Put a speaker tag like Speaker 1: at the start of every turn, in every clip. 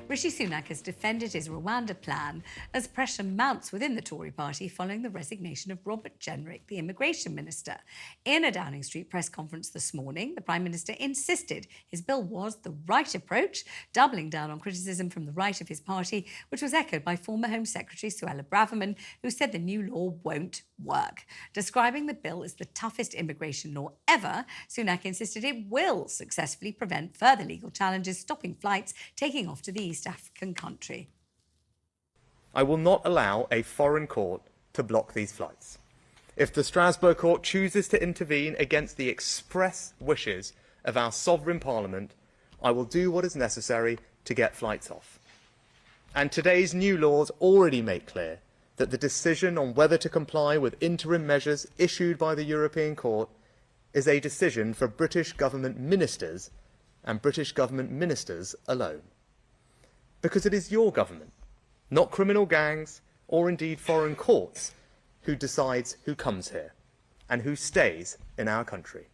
Speaker 1: Rishi Sunak has defended his Rwanda plan as pressure mounts within the Tory party following the resignation of Robert Jenrick, the immigration minister. In a Downing Street press conference this morning, the Prime Minister insisted his bill was the right approach, doubling down on criticism from the right of his party, which was echoed by former Home Secretary Suella Braverman, who said the new law won't work. Describing the bill as the toughest immigration law ever, Sunak insisted it will successfully prevent further legal challenges stopping flights taking off to the East African country.
Speaker 2: I will not allow a foreign court to block these flights. If the Strasbourg court chooses to intervene against the express wishes of our sovereign parliament, I will do what is necessary to get flights off. And today's new laws already make clear that the decision on whether to comply with interim measures issued by the European Court is a decision for British government ministers and British government ministers alone. Because it is your government, not criminal gangs or indeed foreign courts, who decides who comes here and who stays in our country.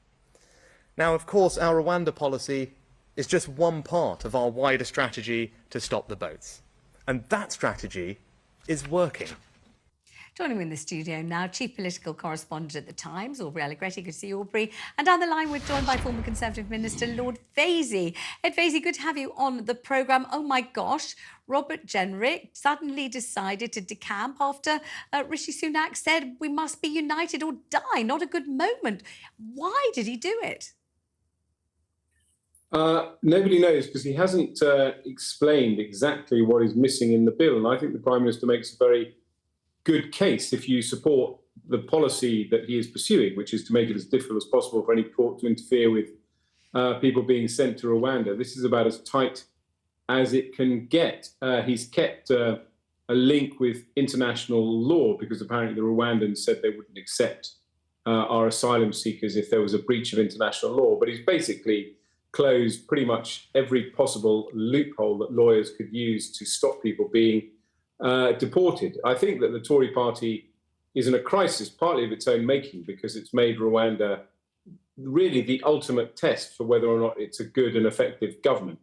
Speaker 2: Now, of course, our Rwanda policy is just one part of our wider strategy to stop the boats. And that strategy is working.
Speaker 1: Joining me in the studio now, Chief Political Correspondent at the Times, Aubrey Allegretti. Good to see you, Aubrey. And down the line, we're joined by former Conservative Minister Lord Vaizey. Ed Vaizey, good to have you on the programme. Oh my gosh, Robert Jenrick suddenly decided to decamp after Rishi Sunak said we must be united or die. Not a good moment. Why did he do it?
Speaker 3: Nobody knows, because he hasn't explained exactly what is missing in the bill. And I think the Prime Minister makes a very good case if you support the policy that he is pursuing, which is to make it as difficult as possible for any court to interfere with people being sent to Rwanda. This is about as tight as it can get. He's kept a link with international law because apparently the Rwandans said they wouldn't accept our asylum seekers if there was a breach of international law. But he's basically closed pretty much every possible loophole that lawyers could use to stop people being deported. I think that the Tory party is in a crisis, partly of its own making, because it's made Rwanda really the ultimate test for whether or not it's a good and effective government.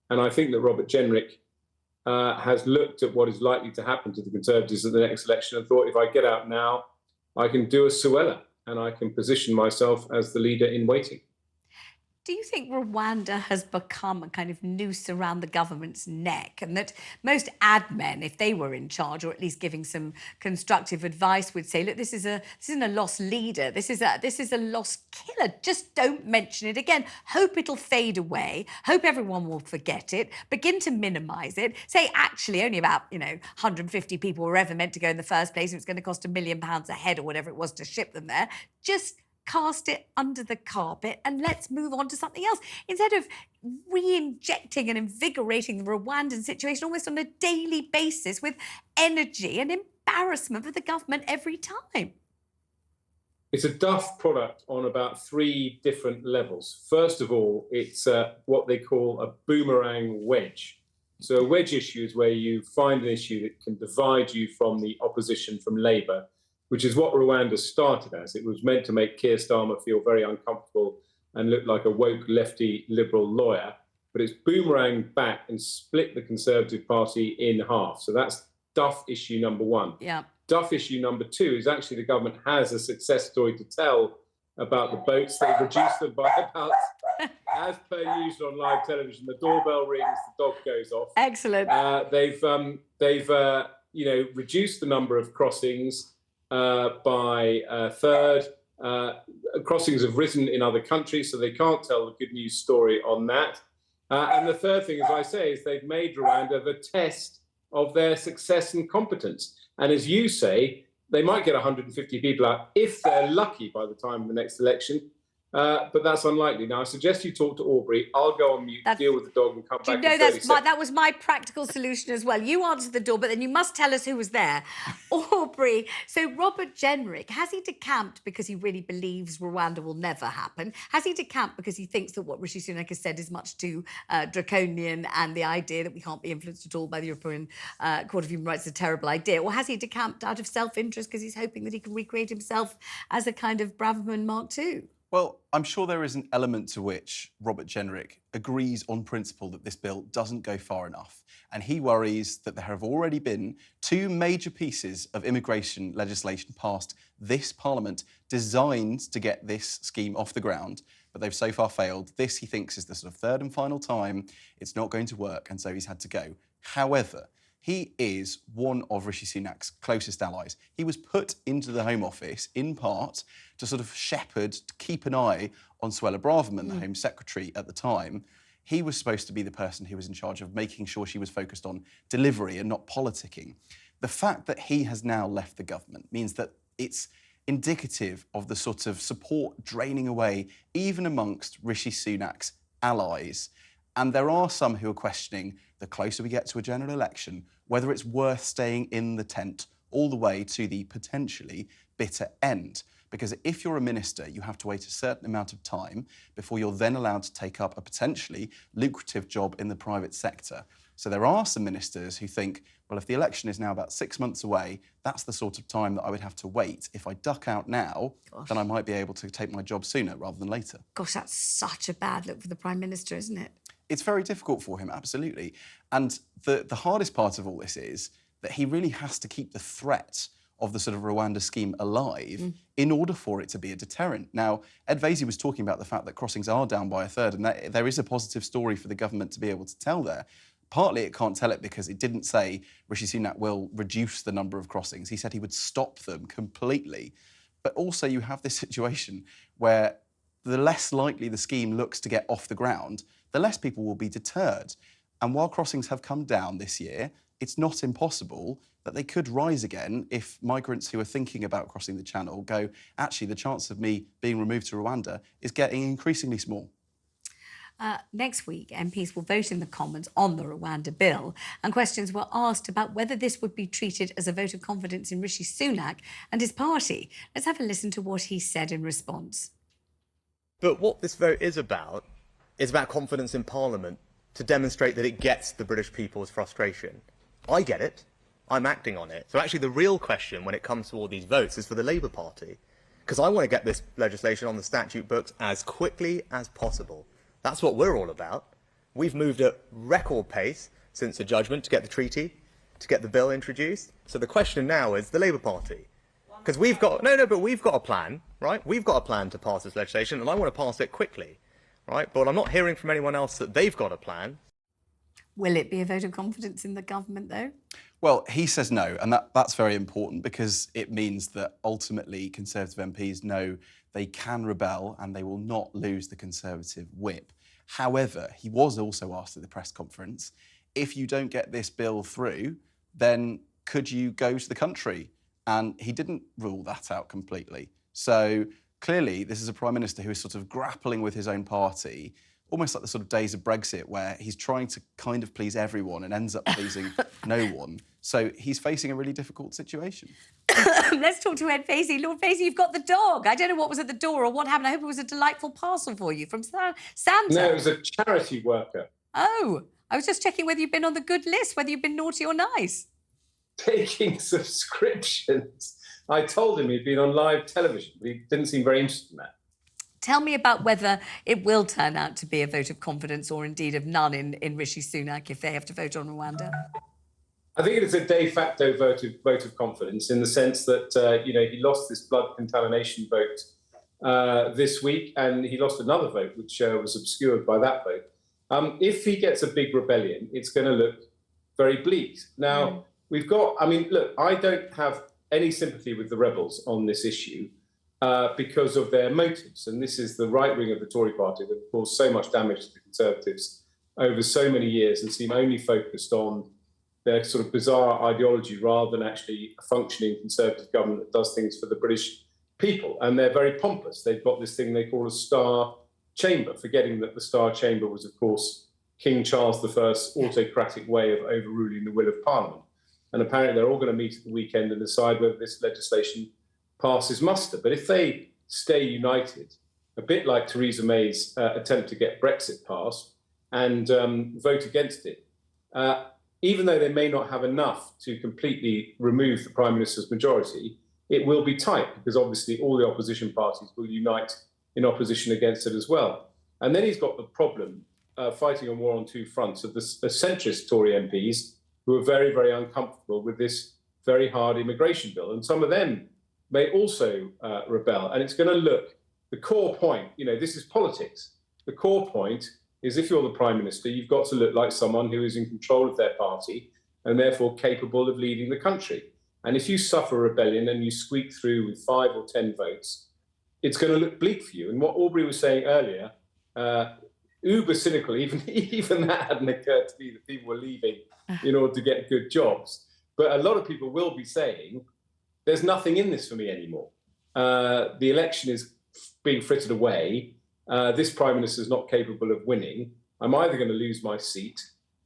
Speaker 3: And I think that Robert Jenrick has looked at what is likely to happen to the Conservatives at the next election and thought, if I get out now, I can do a Suella and I can position myself as the leader in waiting.
Speaker 1: Do you think Rwanda has become a kind of noose around the government's neck, and that most ad men, if they were in charge, or at least giving some constructive advice, would say, look, this isn't a lost leader, this is a lost killer. Just don't mention it again. Hope it'll fade away. Hope everyone will forget it. Begin to minimise it. Say, actually, only about 150 people were ever meant to go in the first place, and it's going to cost £1 million a head or whatever it was to ship them there. Just cast it under the carpet and let's move on to something else, instead of re-injecting and invigorating the Rwandan situation almost on a daily basis with energy and embarrassment for the government every time.
Speaker 3: It's a duff product on about 3 different levels. First of all, it's what they call a boomerang wedge. So a wedge issue is where you find an issue that can divide you from the opposition, from Labour, which is what Rwanda started as. It was meant to make Keir Starmer feel very uncomfortable and look like a woke lefty liberal lawyer, but it's boomeranged back and split the Conservative Party in half. So that's duff issue number 1.
Speaker 1: Yeah.
Speaker 3: Duff issue number 2 is actually the government has a success story to tell about the boats. They've reduced them by about, as per usual on live television, the doorbell rings, the dog goes off.
Speaker 1: Excellent.
Speaker 3: They've reduced the number of crossings by a third. Crossings have risen in other countries, so they can't tell the good news story on that. And the third thing, as I say, is they've made Rwanda the test of their success and competence. And as you say, they might get 150 people out if they're lucky by the time of the next election. But that's unlikely. Now, I suggest you talk to Aubrey. I'll go on mute, deal with the dog and come back in 30 seconds.
Speaker 1: That was my practical solution as well. You answered the door, but then you must tell us who was there. Aubrey, so Robert Jenrick, has he decamped because he really believes Rwanda will never happen? Has he decamped because he thinks that what Rishi Sunak has said is much too draconian and the idea that we can't be influenced at all by the European Court of Human Rights is a terrible idea? Or has he decamped out of self-interest because he's hoping that he can recreate himself as a kind of Braverman Mark II?
Speaker 4: Well, I'm sure there is an element to which Robert Jenrick agrees on principle that this bill doesn't go far enough. And he worries that there have already been two major pieces of immigration legislation passed this Parliament designed to get this scheme off the ground, but they've so far failed. This, he thinks, is the sort of third and final time. It's not going to work, and so he's had to go. However, he is one of Rishi Sunak's closest allies. He was put into the Home Office, in part, to sort of shepherd, to keep an eye on Suella Braverman, the Home Secretary at the time. He was supposed to be the person who was in charge of making sure she was focused on delivery and not politicking. The fact that he has now left the government means that it's indicative of the sort of support draining away, even amongst Rishi Sunak's allies. And there are some who are questioning, the closer we get to a general election, whether it's worth staying in the tent all the way to the potentially bitter end. Because if you're a minister, you have to wait a certain amount of time before you're then allowed to take up a potentially lucrative job in the private sector. So there are some ministers who think, well, if the election is now about 6 months away, that's the sort of time that I would have to wait. If I duck out now, then I might be able to take my job sooner rather than later.
Speaker 1: Gosh, that's such a bad look for the Prime Minister, isn't it?
Speaker 4: It's very difficult for him, absolutely. And the hardest part of all this is that he really has to keep the threat of the sort of Rwanda scheme alive in order for it to be a deterrent. Now, Ed Vaizey was talking about the fact that crossings are down by a third, and that there is a positive story for the government to be able to tell there. Partly it can't tell it because it didn't say Rishi Sunak will reduce the number of crossings. He said he would stop them completely. But also you have this situation where the less likely the scheme looks to get off the ground, the less people will be deterred. And while crossings have come down this year, it's not impossible that they could rise again if migrants who are thinking about crossing the channel go, actually, the chance of me being removed to Rwanda is getting increasingly small.
Speaker 1: Next week, MPs will vote in the Commons on the Rwanda bill, and questions were asked about whether this would be treated as a vote of confidence in Rishi Sunak and his party. Let's have a listen to what he said in response.
Speaker 2: But what this vote is about confidence in Parliament to demonstrate that it gets the British people's frustration. I get it. I'm acting on it. So actually the real question when it comes to all these votes is for the Labour Party, because I want to get this legislation on the statute books as quickly as possible. That's what we're all about. We've moved at record pace since the judgment to get the treaty, to get the bill introduced. So the question now is the Labour Party. Because we've got a plan, right? We've got a plan to pass this legislation, and I want to pass it quickly, right? But I'm not hearing from anyone else that they've got a plan.
Speaker 1: Will it be a vote of confidence in the government, though?
Speaker 4: Well, he says no, and that's very important because it means that ultimately Conservative MPs know they can rebel and they will not lose the Conservative whip. However, he was also asked at the press conference, if you don't get this bill through, then could you go to the country? And he didn't rule that out completely. So clearly, this is a Prime Minister who is sort of grappling with his own party, almost like the sort of days of Brexit, where he's trying to kind of please everyone and ends up pleasing no one. So he's facing a really difficult situation.
Speaker 1: Let's talk to Ed Vaizey. Lord Vaizey, you've got the dog. I don't know what was at the door or what happened. I hope it was a delightful parcel for you from Santa.
Speaker 3: No, it was a charity worker.
Speaker 1: Oh, I was just checking whether you've been on the good list, whether you've been naughty or nice.
Speaker 3: Taking subscriptions. I told him he'd been on live television, but he didn't seem very interested in that.
Speaker 1: Tell me about whether it will turn out to be a vote of confidence or indeed of none in Rishi Sunak if they have to vote on Rwanda.
Speaker 3: I think it is a de facto vote of confidence in the sense that, he lost this blood contamination vote this week, and he lost another vote, which was obscured by that vote. If he gets a big rebellion, it's going to look very bleak. Now, I don't have any sympathy with the rebels on this issue because of their motives. And this is the right wing of the Tory party that caused so much damage to the Conservatives over so many years and seem only focused on their sort of bizarre ideology rather than actually a functioning Conservative government that does things for the British people. And they're very pompous. They've got this thing they call a Star Chamber, forgetting that the Star Chamber was, of course, King Charles I's autocratic way of overruling the will of Parliament. And apparently they're all going to meet at the weekend and decide whether this legislation passes muster. But if they stay united, a bit like Theresa May's attempt to get Brexit passed, and vote against it, even though they may not have enough to completely remove the Prime Minister's majority, it will be tight because obviously all the opposition parties will unite in opposition against it as well. And then he's got the problem, fighting a war on two fronts, of the centrist Tory MPs who are very, very uncomfortable with this very hard immigration bill. And some of them may also rebel. And it's going to look, the core point, this is politics. The core point is, if you're the Prime Minister, you've got to look like someone who is in control of their party and therefore capable of leading the country. And if you suffer rebellion and you squeak through with 5 or 10 votes, it's going to look bleak for you. And what Aubrey was saying earlier, uber cynical, even that hadn't occurred to me, that people were leaving in order to get good jobs. But a lot of people will be saying, there's nothing in this for me anymore. The election is being frittered away. This Prime Minister is not capable of winning. I'm either going to lose my seat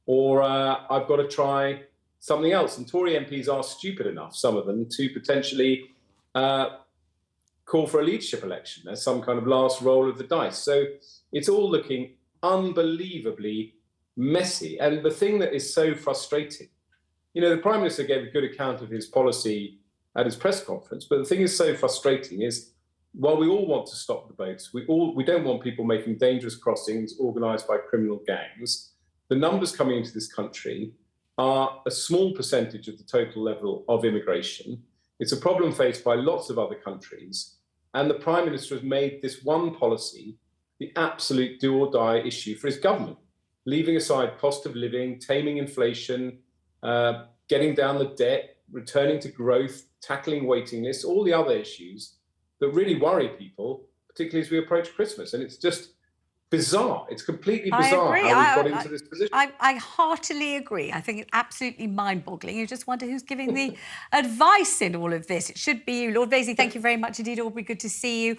Speaker 3: or I've got to try something else. And Tory MPs are stupid enough, some of them, to potentially call for a leadership election as some kind of last roll of the dice. So it's all looking unbelievably messy. And the thing that is so frustrating, the Prime Minister gave a good account of his policy at his press conference, but the thing is so frustrating is, while we all want to stop the boats, we don't want people making dangerous crossings organised by criminal gangs, the numbers coming into this country are a small percentage of the total level of immigration. It's a problem faced by lots of other countries. And the Prime Minister has made this one policy the absolute do or die issue for his government, leaving aside cost of living, taming inflation, getting down the debt, returning to growth, tackling waiting lists, all the other issues that really worry people, particularly as we approach Christmas. And it's just bizarre. It's completely bizarre how we've got into this position.
Speaker 1: I heartily agree. I think it's absolutely mind-boggling. You just wonder who's giving the advice in all of this. It should be you. Lord Vaizey, thank you very much indeed. Aubrey, good to see you.